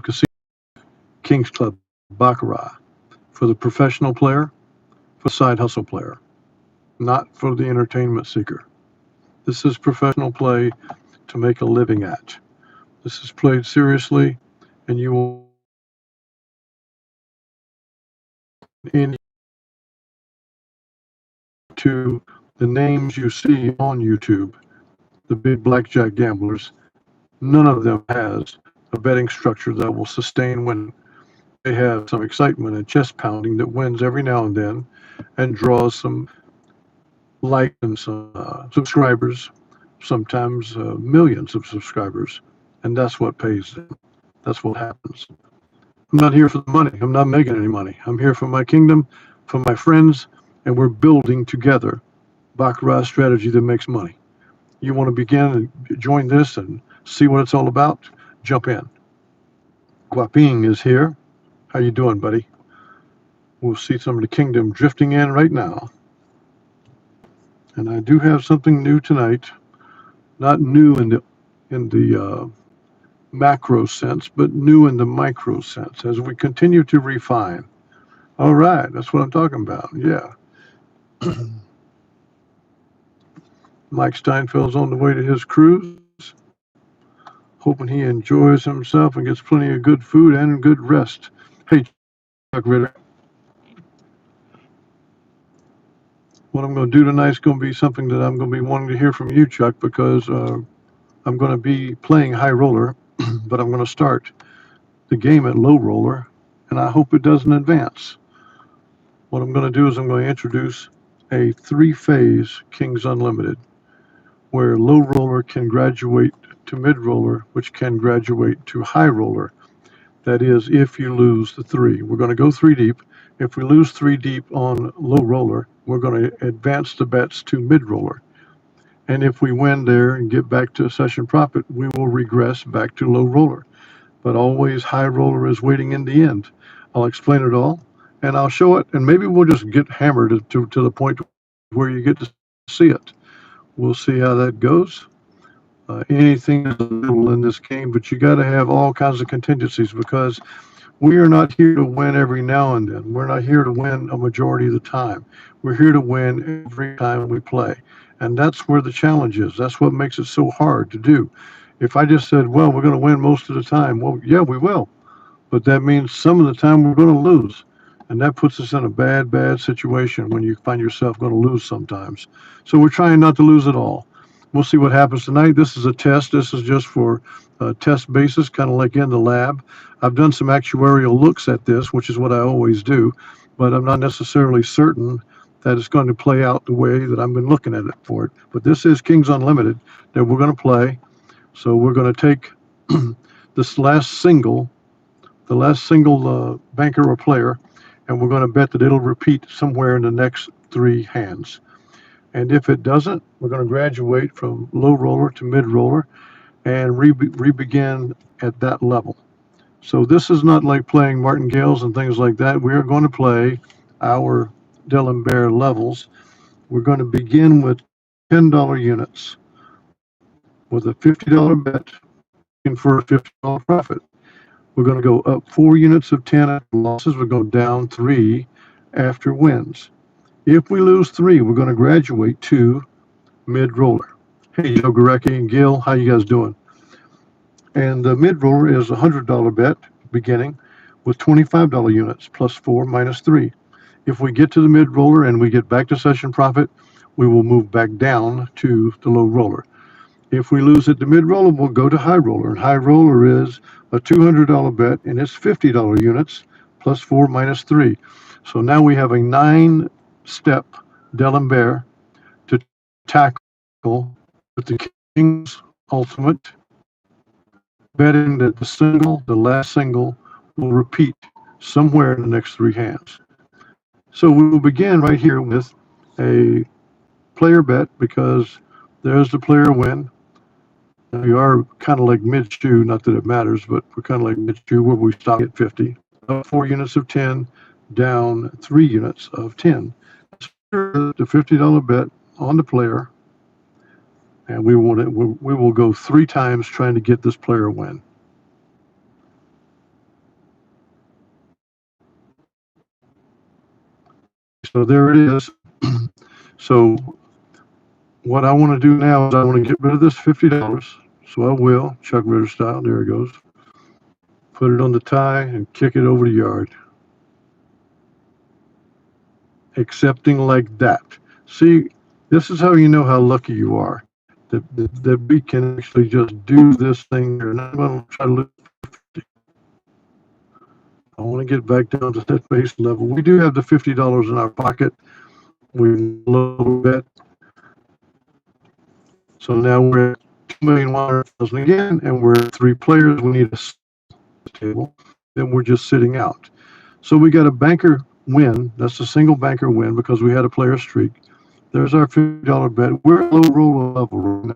Casino, Kings Club, Baccarat, for the professional player, for the side hustle player, not for the entertainment seeker. This is professional play to make a living at. This is played seriously, and you will in to the names you see on YouTube, the big blackjack gamblers. None of them has a betting structure that will sustain when they have some excitement and chest pounding that wins every now and then and draws some likes and some subscribers, sometimes millions of subscribers. And that's what pays them. That's what happens. I'm not here for the money. I'm not making any money. I'm here for my kingdom, for my friends, and we're building together Baccarat strategy that makes money. You want to begin and join this and see what it's all about? Jump in. Guaping is here. How you doing, buddy? We'll see some of the kingdom drifting in right now. And I do have something new tonight. Not new in the macro sense, but new in the micro sense as we continue to refine. All right, that's what I'm talking about. Yeah. Mike Steinfeld's on the way to his cruise. Hoping he enjoys himself and gets plenty of good food and good rest. Hey, Chuck Ritter. What I'm going to do tonight is going to be something that I'm going to be wanting to hear from you, Chuck, because I'm going to be playing high roller, but I'm going to start the game at low roller, and I hope it doesn't advance. What I'm going to do is I'm going to introduce a three-phase Kings Unlimited, where low roller can graduate to mid roller, which can graduate to high roller. That is, if you lose the three. We're going to go three deep. If we lose three deep on low roller, we're going to advance the bets to mid roller. And if we win there and get back to session profit, we will regress back to low roller. But always high roller is waiting in the end. I'll explain it all and I'll show it. And maybe we'll just get hammered to the point where you get to see it. We'll see how that goes. Anything is little in this game, but you got to have all kinds of contingencies because we are not here to win every now and then. We're not here to win a majority of the time. We're here to win every time we play. And that's where the challenge is. That's what makes it so hard to do. If I just said, well, we're going to win most of the time, well, yeah, we will. But that means some of the time we're going to lose. And that puts us in a bad situation when you find yourself going to lose sometimes. So we're trying not to lose at all. We'll see what happens tonight. This is a test. This is just for test basis, kind of like in the lab. I've done some actuarial looks at this, which is what I always do, but I'm not necessarily certain that it's going to play out the way that I've been looking at it for it. But this is Kings Unlimited that we're going to play. So we're going to take this last single, banker or player, and we're going to bet that it'll repeat somewhere in the next three hands. And if it doesn't, we're going to graduate from low roller to mid roller and re-begin at that level. So this is not like playing martingales and things like that. We are going to play our D'Alembert levels. We're going to begin with $10 units with a $50 bet and for a $50 profit. We're going to go up 4 units of 10 after losses. We'll go down 3 after wins. If we lose 3, we're going to graduate to mid roller. Hey, Joe Gorecki and Gil, how you guys doing? And the mid roller is a $100 bet beginning with $25 units plus 4 minus 3. If we get to the mid roller and we get back to session profit, we will move back down to the low roller. If we lose at the mid roller, we'll go to high roller. And high roller is a $200 bet and it's $50 units plus 4 minus 3. So now we have a 9-step D'Alembert to tackle with the King's Ultimate, betting that the last single, will repeat somewhere in the next 3 hands. So we will begin right here with a player bet because there's the player win. We are kind of like mid-shoe, not that it matters, but we're kind of like mid-shoe where we stop at 50. Up 4 units of 10, down 3 units of 10. The $50 bet on the player, and we will go 3 times trying to get this player win. So there it is. So what I want to do now is I want to get rid of this $50. So I will, Chuck Ritter style. There it goes. Put it on the tie and kick it over the yard. Accepting like that. See, this is how you know how lucky you are. That we can actually just do this thing here. And I'm going to try to look. I want to get back down to that base level. We do have the $50 in our pocket. We a little bit. So now we're at 2,100,000 again, and we're at 3 players. We need a table. Then we're just sitting out. So we got a banker win. That's a single banker win because we had a player streak. There's our $50 bet. We're at low roll level right now.